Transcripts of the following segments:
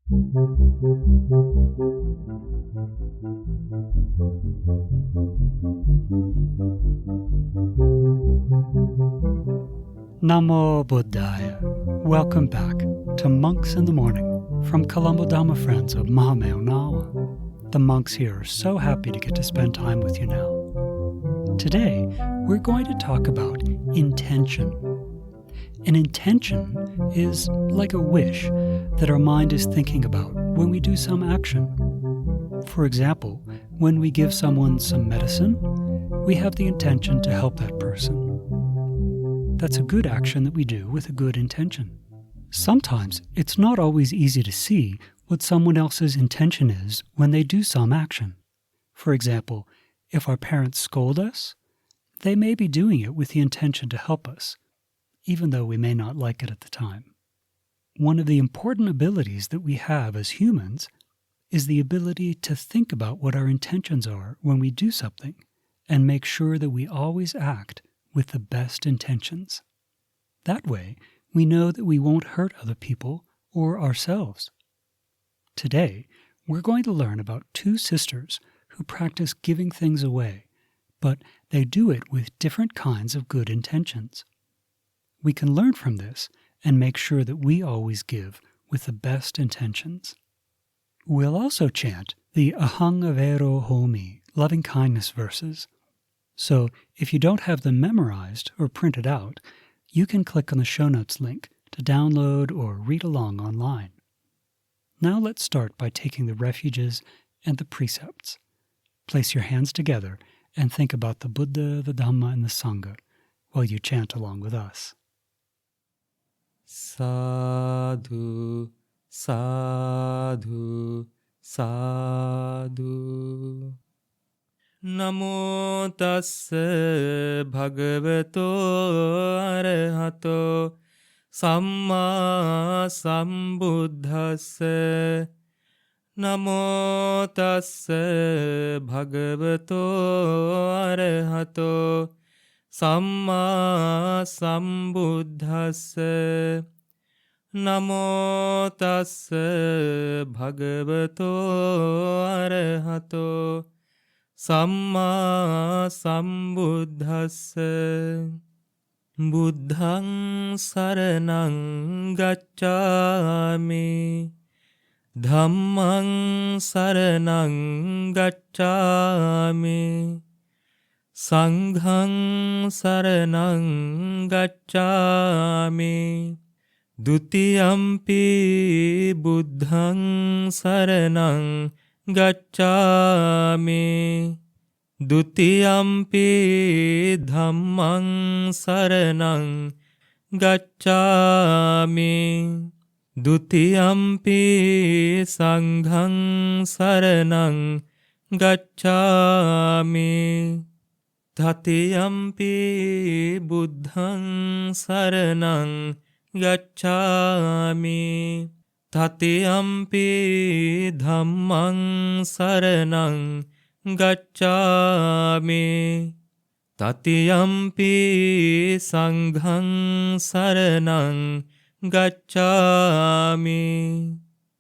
Namo Buddhaya. Welcome back to Monks in the Morning from Colombo Dhamma Friends of Mahameonawa. The monks here are so happy to get to spend time with you now. Today, we're going to talk about intention. An intention is like a wish that our mind is thinking about when we do some action. For example, when we give someone some medicine, we have the intention to help that person. That's a good action that we do with a good intention. Sometimes it's not always easy to see what someone else's intention is when they do some action. For example, if our parents scold us, they may be doing it with the intention to help us, even though we may not like it at the time. One of the important abilities that we have as humans is the ability to think about what our intentions are when we do something and make sure that we always act with the best intentions. That way, we know that we won't hurt other people or ourselves. Today, we're going to learn about two sisters who practice giving things away, but they do it with different kinds of good intentions. We can learn from this and make sure that we always give with the best intentions. We'll also chant the Ahang Avero Homi, loving-kindness verses. So if you don't have them memorized or printed out, you can click on the show notes link to download or read along online. Now let's start by taking the refuges and the precepts. Place your hands together and think about the Buddha, the Dhamma, and the Sangha while you chant along with us. Sadhu, sadhu, sadhu. Namo tassa bhagavato arahato samma sambuddhassa. Namo tassa bhagavato arahato samma sambuddhassa. Namo tassa bhagavato arahato Samma sambuddhassa. Buddhaṃ saraṇaṃ gacchāmi. Dhammaṃ saraṇaṃ gacchāmi. Saṅghaṃ saraṇaṃ gacchāmi. Dutiyampi buddhaṃ saraṇaṃ Gacchāmi. Dutiyampi dhammaṃ saraṇaṃ gacchāmi. Dutiyampi saṅghaṃ saraṇaṃ gacchāmi. Tatiyampi buddhaṃ saraṇaṃ gacchāmi. Tatiyampi dhammaṃ saraṇaṃ gacchāmi. Tatiyampi saṅghaṃ saraṇaṃ gacchāmi.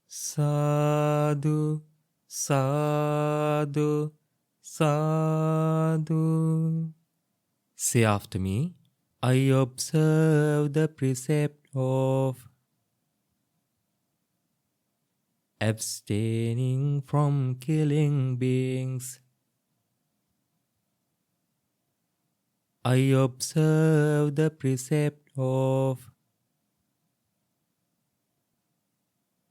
Sadhu, sadhu, sadhu. Say after me, I observe the precept of abstaining from killing beings. I observe the precept of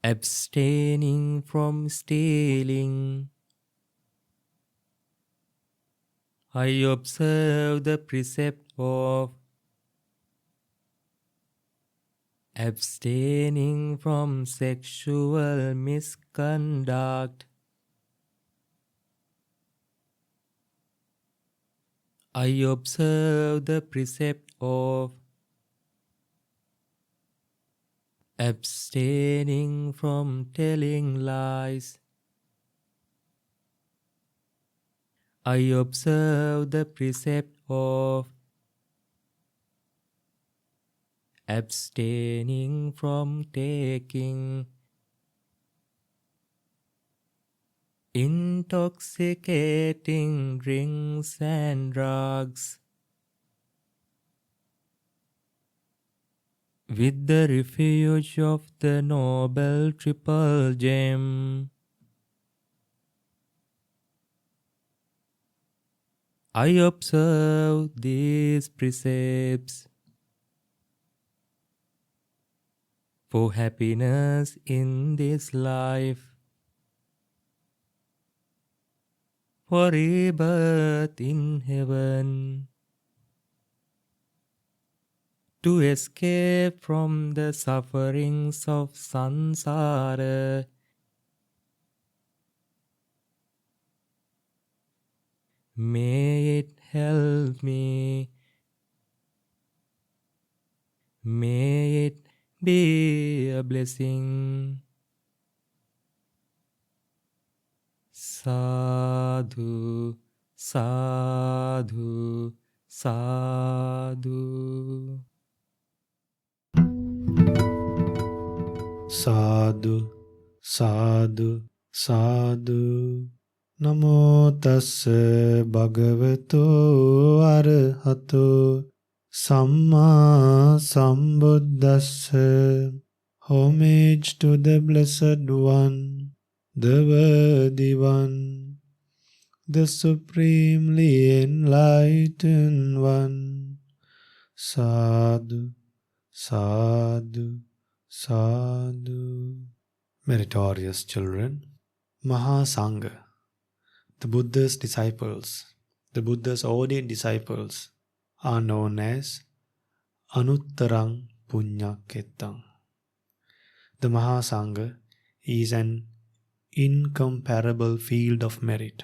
abstaining from stealing. I observe the precept of abstaining from sexual misconduct. I observe the precept of abstaining from telling lies. I observe the precept of abstaining from taking. intoxicating drinks and drugs. With the refuge of the noble triple gem, I observe these precepts for happiness in this life, for rebirth in heaven, to escape from the sufferings of samsara. May it help me. May it be a blessing. Sadhu, sadhu, sadhu. Sadhu, sadhu, sadhu. Namo tassa bhagavato arahato samma sambuddhassa. Homage to the Blessed One, the Worthy One, the Supremely Enlightened One. Sadhu, sadhu, sadhu. Meritorious children, Mahasangha, the Buddha's disciples, the Buddha's ordained disciples, are known as Anuttarang Punyaketang. The Mahasangha is an incomparable field of merit.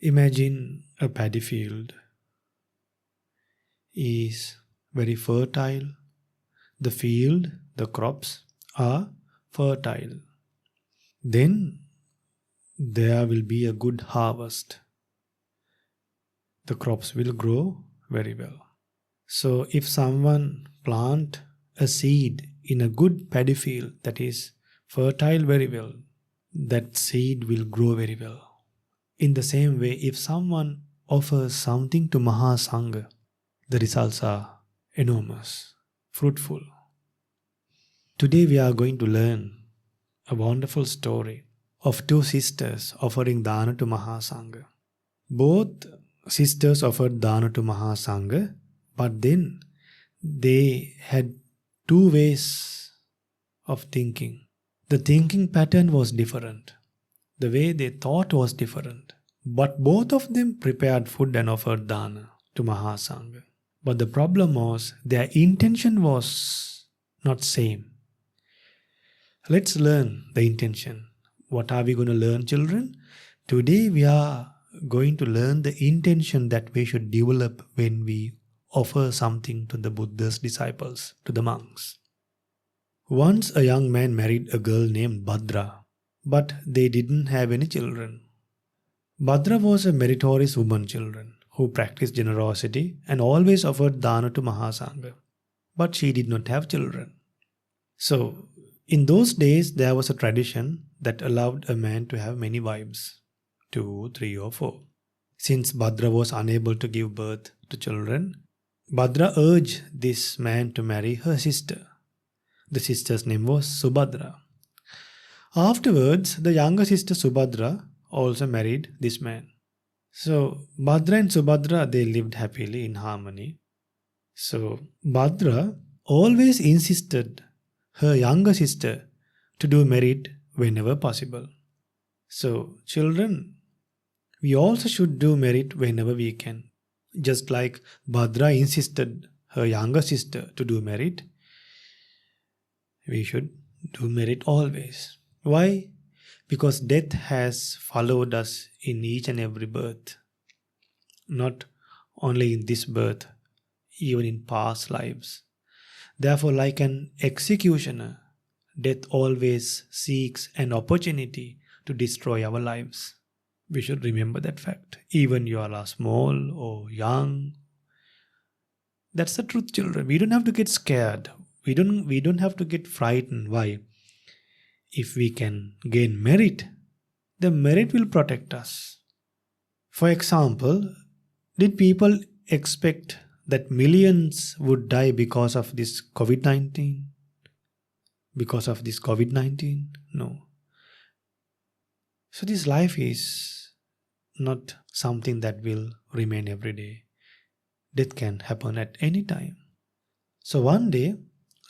Imagine a paddy field is very fertile. The field, the crops are fertile. Then there will be a good harvest. The crops will grow very well. So if someone plant a seed in a good paddy field that is fertile very well, that seed will grow very well. In the same way, if someone offers something to Mahasangha, the results are enormous, fruitful. Today we are going to learn a wonderful story of two sisters offering dana to Mahasangha. Both sisters offered dana to Mahasangha, but then they had two ways of thinking. The thinking pattern was different. The way they thought was different. But both of them prepared food and offered dana to Mahasangha. But the problem was their intention was not same. Let's learn the intention. What are we going to learn, children? Today we are going to learn the intention that we should develop when we offer something to the Buddha's disciples, to the monks. Once a young man married a girl named Bhadra, but they didn't have any children. Bhadra was a meritorious woman, children, who practiced generosity and always offered dana to Mahasangha. But she did not have children. So, in those days, there was a tradition that allowed a man to have many wives, 2, 3 or 4. Since Bhadra was unable to give birth to children, Bhadra urged this man to marry her sister. The sister's name was Subhadra. Afterwards, the younger sister Subhadra also married this man. So, Bhadra and Subhadra, they lived happily in harmony. So, Bhadra always insisted her younger sister to do merit whenever possible. So, children, we also should do merit whenever we can. Just like Bhadra insisted her younger sister to do merit, we should do merit always. Why? Because death has followed us in each and every birth. Not only in this birth, even in past lives. Therefore, like an executioner, death always seeks an opportunity to destroy our lives. We should remember that fact. Even you are small or young. That's the truth, children. We don't have to get scared. We don't have to get frightened. Why? If we can gain merit, the merit will protect us. For example, did people expect that millions would die because of this COVID-19? Because of this COVID-19? No. So this life is not something that will remain every day. Death can happen at any time. So one day,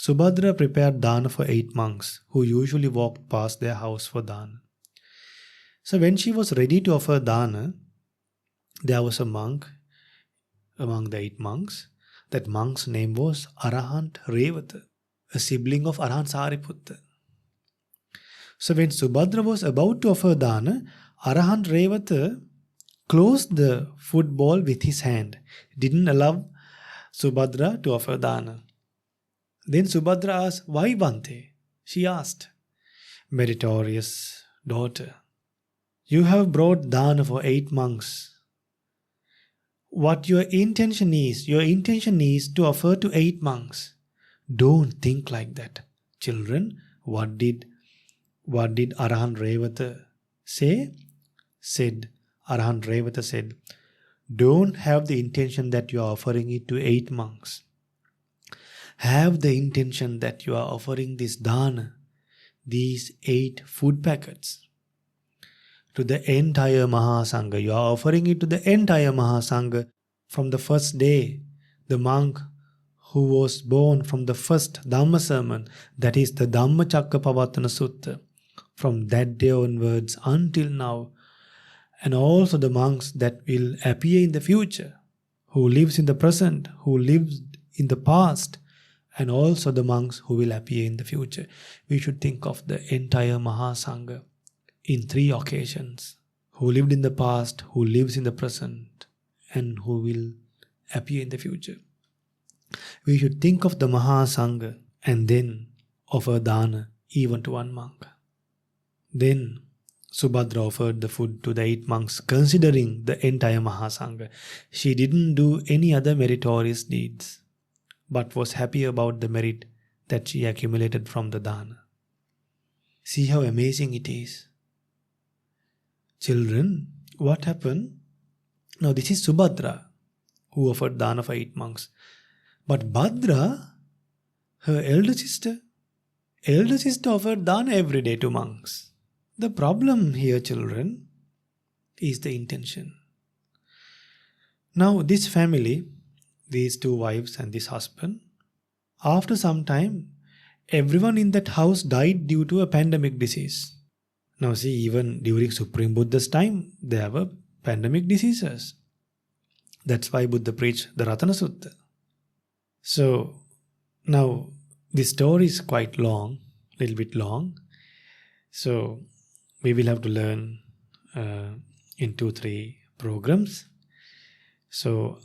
Subhadra prepared dana for 8 monks who usually walked past their house for dana. So when she was ready to offer dana, there was a monk among the 8 monks. That monk's name was Arahant Revata, a sibling of Arahant Sariputta. So when Subhadra was about to offer dana, Arahant Revata closed the food bowl with his hand, didn't allow Subhadra to offer dana. Then Subhadra asked, "Why, Bhante?" She asked, "Meritorious daughter, you have brought dana for 8 monks. What your intention is to offer to 8 monks. Don't think like that. Children, what did Arahant Revata say? Arahant Revata said, don't have the intention that you are offering it to 8 monks. Have the intention that you are offering this dana, these 8 food packets, to the entire Mahasangha. You are offering it to the entire Mahasangha from the first day. The monk who was born from the first Dhamma sermon, that is the Dhammacakkappavattana Sutta, from that day onwards until now, and also the monks that will appear in the future, who lives in the present, who lives in the past, and also the monks who will appear in the future. We should think of the entire Mahasangha in 3 occasions: who lived in the past, who lives in the present, and who will appear in the future. We should think of the Mahasangha and then offer dana even to 1 monk. Then Subhadra offered the food to the 8 monks, considering the entire Mahasangha. She didn't do any other meritorious deeds, but was happy about the merit that she accumulated from the dana. See how amazing it is. Children, what happened? Now this is Subhadra who offered dana for 8 monks. But Bhadra, her elder sister offered dana every day to monks. The problem here, children, is the intention. Now this family, these 2 wives and this husband, after some time, everyone in that house died due to a pandemic disease. Now see, even during Supreme Buddha's time, there were pandemic diseases. That's why Buddha preached the Ratana Sutta. So now this story is quite long, little bit long. So we will have to learn in 2-3 programs. So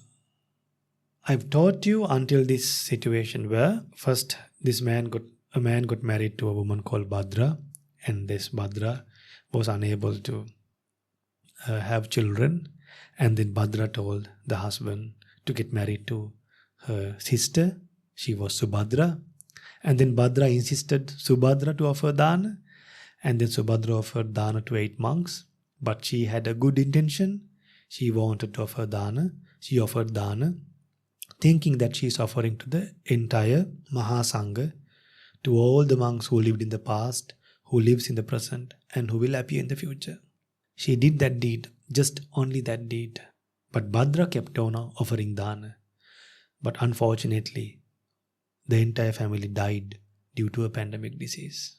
I've taught you until this situation where first a man got married to a woman called Bhadra, and this Bhadra was unable to have children, and then Bhadra told the husband to get married to her sister. She was Subhadra, and then Bhadra insisted Subhadra to offer dana, and then Subhadra offered dana to 8 monks, but she had a good intention. She wanted to offer dana. She offered dana, thinking that she is offering to the entire Mahasangha, to all the monks who lived in the past, who lives in the present, and who will appear in the future. She did that deed, just only that deed. But Bhadra kept on offering dana. But unfortunately, the entire family died due to a pandemic disease.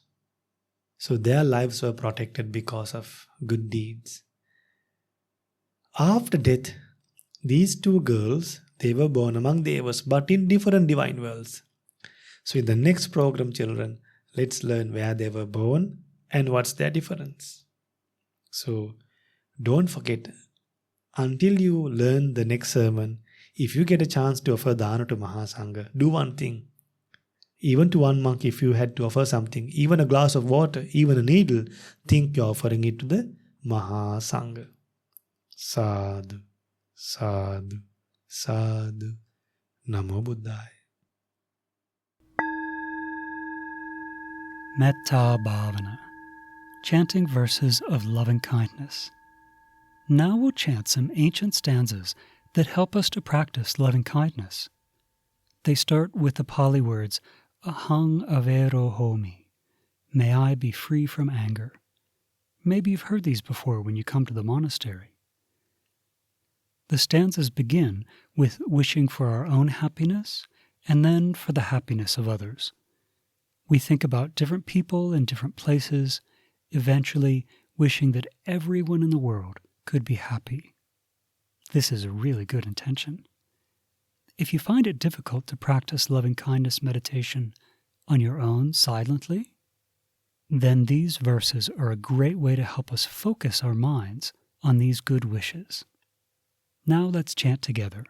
So their lives were protected because of good deeds. After death, these 2 girls, they were born among Devas, but in different divine worlds. So in the next program, children, let's learn where they were born and what's their difference. So don't forget, until you learn the next sermon, if you get a chance to offer dana to Mahasangha, do one thing. Even to 1 monk, if you had to offer something, even a glass of water, even a needle, think you're offering it to the Mahasangha. Sadhu, sadhu, sadhu. Namo Buddhaya. Metta Bhavana. chanting verses of loving kindness. Now we'll chant some ancient stanzas that help us to practice loving kindness. They start with the Pali words, Ahang avero homi, may I be free from anger. Maybe you've heard these before when you come to the monastery. The stanzas begin with wishing for our own happiness and then for the happiness of others. We think about different people in different places, eventually wishing that everyone in the world could be happy. This is a really good intention. If you find it difficult to practice loving-kindness meditation on your own silently, then these verses are a great way to help us focus our minds on these good wishes. Now let's chant together,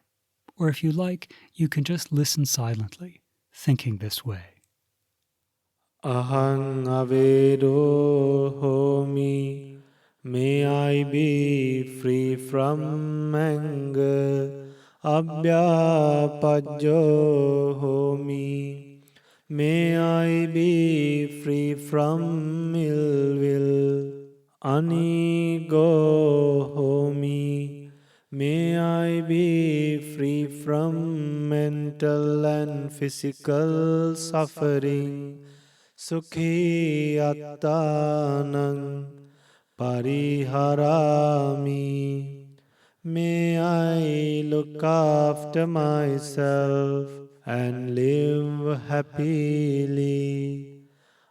or if you like, you can just listen silently, thinking this way. Ahang avedo homi, may I be free from anger. Abhyapajjo homi, may I be free from ill will. Anigo homi, may I be free from mental and physical suffering. Sukhi attanang pariharami, may I look after myself and live happily.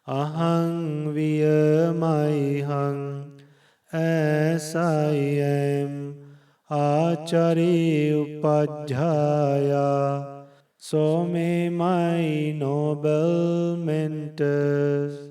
Ahang viyamaihang, as I am. Achari upajjhaya, so may my noble mentors.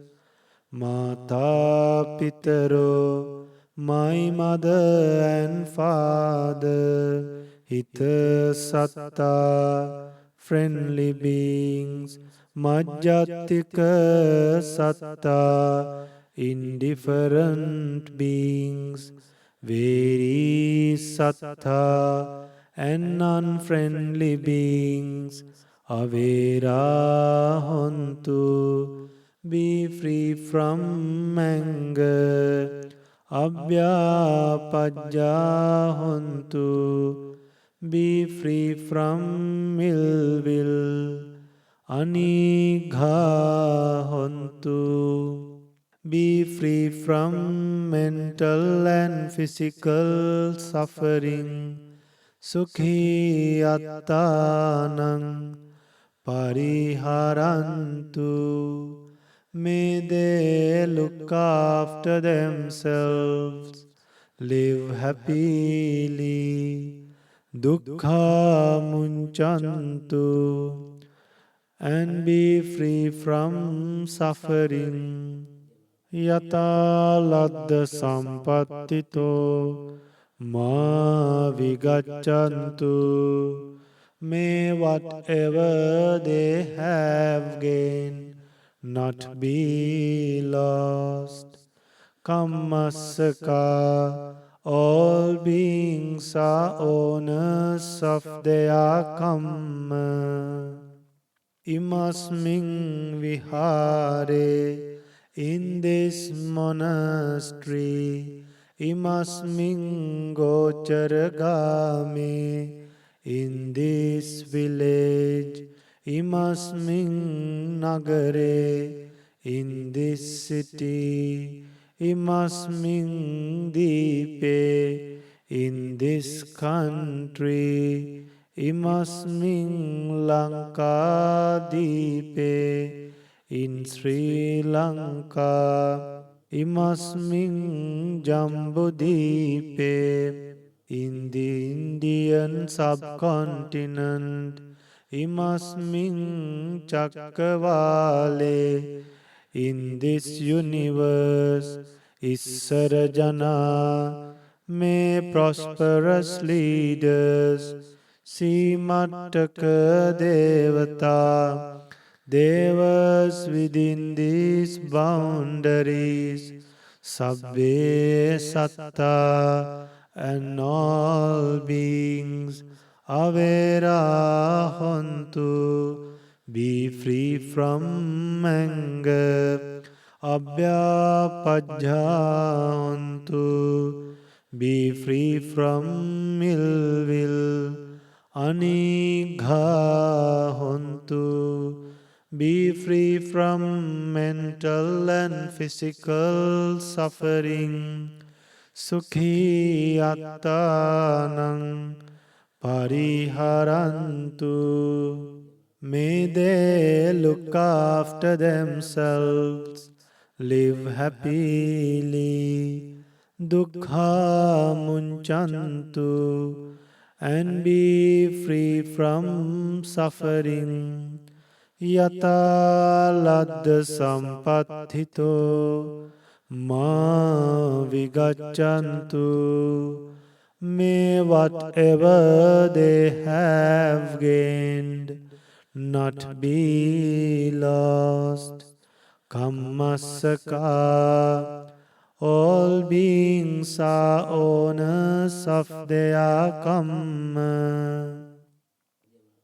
Mata Pitaro, my mother and father. Hita satta, friendly beings. Majjatika satta, indifferent beings. Very sattha, and unfriendly beings. Avera hontu, be free from anger. Abhyapajja hontu, be free from ill will. Anigha hontu, be free from mental and physical suffering. Sukhi attanang pariharantu, may they look after themselves, live happily. Dukkha munchantu, and be free from suffering. Yata ladda sampattito, ma vigachantu, may whatever they have gained not be lost. Kammasaka, all beings are owners of their kamma. Imasming vihare, in this monastery. Imasming gocharagame, in this village. Imasming nagare, in this city. Imasming dipe, in this country. Imasming Lanka dipe, in Sri Lanka. Imasming Jambudipe, in the Indian subcontinent. Imasming Chakkavale, in this universe. Issarajana, may prosperous leaders. Simattaka Devata, Devas within these boundaries. Sabbe Satta, and all beings. Avera hontu, be free from anger. Abhyapajjantu. Be free from ill will. Anigha. Be free from mental and physical suffering. Sukhi attanang pariharantu. May they look after themselves, live happily. Dukkha munchantu, and be free from suffering. Yata ladda sampathito ma vigachantu. May whatever they have gained not be lost. Kammasaka. All beings are owners of their kamma.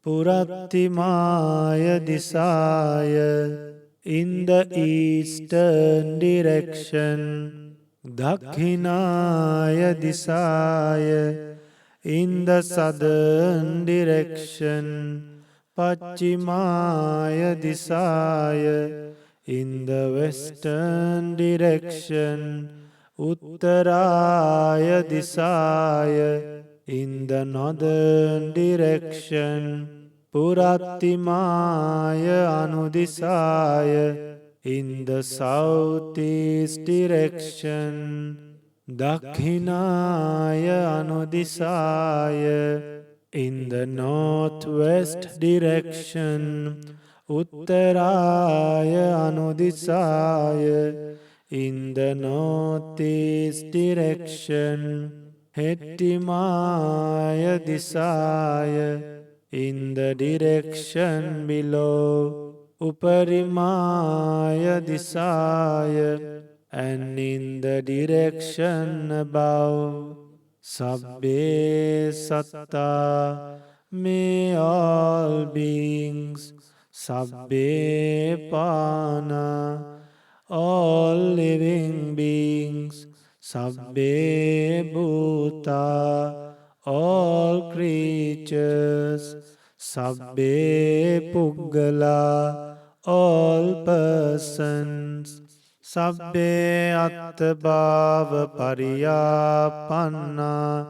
Purattimaya Disaya, in the eastern direction. Dakhinaya Disaya, in the southern direction. Pachimaya Disaya, in the western direction. Uttaraya Disaya, in the northern direction. Purattimaya Anudisaya, in the southeast direction. Dakhinaya Anudisaya, in the northwest direction. Uttaraya Anudisaya, in the northeast direction. Hettimaya Disaya, in the direction below. Uparimaya Disaya, and in the direction above. Sabbe satta, may all beings. Sabbe pana, all living beings. Sabbe bhuta, all creatures. Sabbe puggala, all persons. Sabbe attabhava pariyapanna,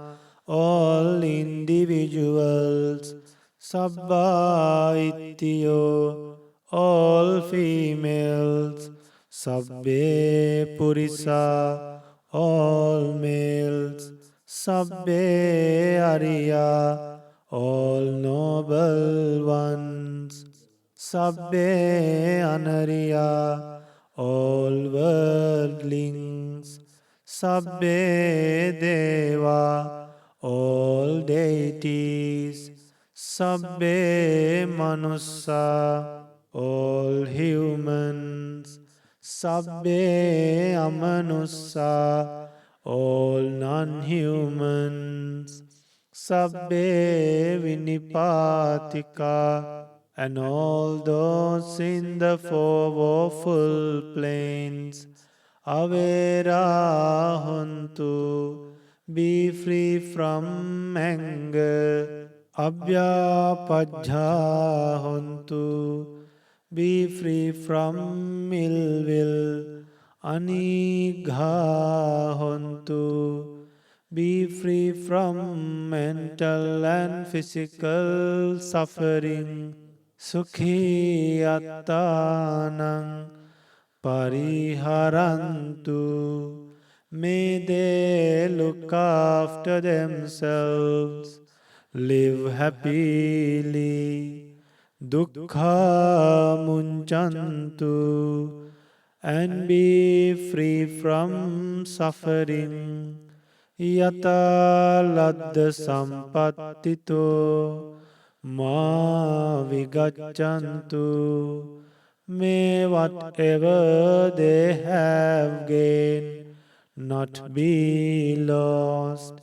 all individuals. Sabba ittiyo, all females. Sabbe purisa, all males. Sabbe ariya, all noble ones. Sabbe anariya, all worldlings. Sabbe deva, all deities. Sabbe manussa, all humans. Sabbe amanussa, all non-humans. Sabbe vinipatika, and all those in the four woeful plains. Avera hontu, be free from anger. Abhyapajja hontu, be free from ill will. Anigha hontu, be free from mental and physical suffering. Sukhi attanang pariharantu. May they look after themselves, live happily. Dukkha munchantu, and be free from suffering. Yata ladda sampattito ma vigachantu. May whatever they have gained not be lost.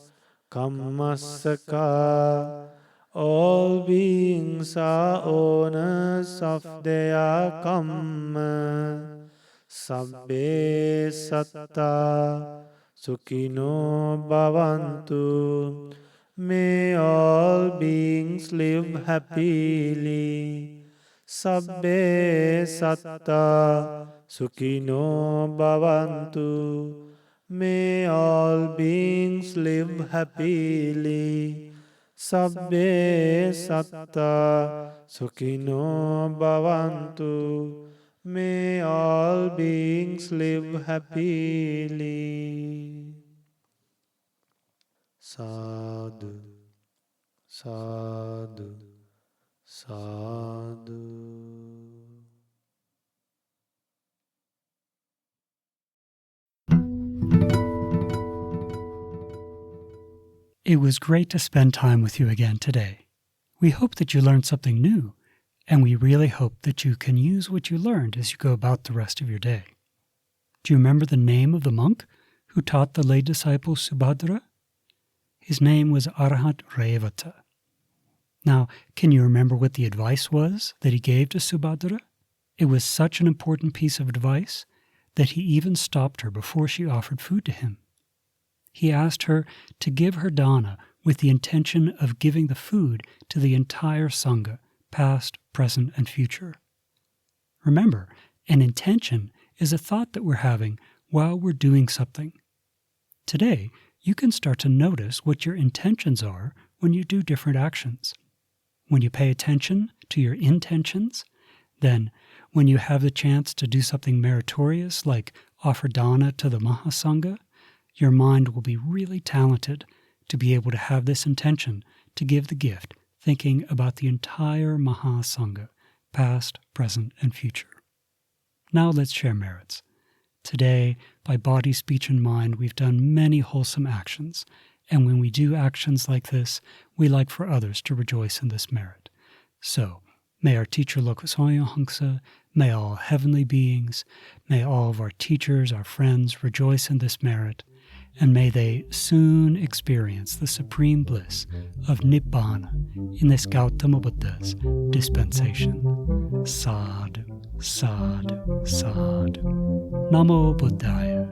Kammasaka. All beings are owners of their kamma. Sabbe satta sukhino bhavantu. May all beings live happily. Sabbe satta sukhino bhavantu. May all beings live happily. Sabbe satta sukhino bhavantu. May all beings live happily. Sadhu, sadhu, sadhu. It was great to spend time with you again today. We hope that you learned something new, and we really hope that you can use what you learned as you go about the rest of your day. Do you remember the name of the monk who taught the lay disciple Subhadra? His name was Arhat Revata. Now, can you remember what the advice was that he gave to Subhadra? It was such an important piece of advice that he even stopped her before she offered food to him. He asked her to give her dana with the intention of giving the food to the entire Sangha, past, present, and future. Remember, an intention is a thought that we're having while we're doing something. Today, you can start to notice what your intentions are when you do different actions. When you pay attention to your intentions, then when you have the chance to do something meritorious like offer dana to the Mahasangha, your mind will be really talented to be able to have this intention to give the gift, thinking about the entire Mahasangha, past, present, and future. Now let's share merits. Today, by body, speech, and mind, we've done many wholesome actions, and when we do actions like this, we like for others to rejoice in this merit. So, may our teacher Lokasoya Hangsa, may all heavenly beings, may all of our teachers, our friends, rejoice in this merit, and may they soon experience the supreme bliss of Nibbana in this Gautama Buddha's dispensation. Sadhu, sadhu, sadhu. Namo Buddhaya.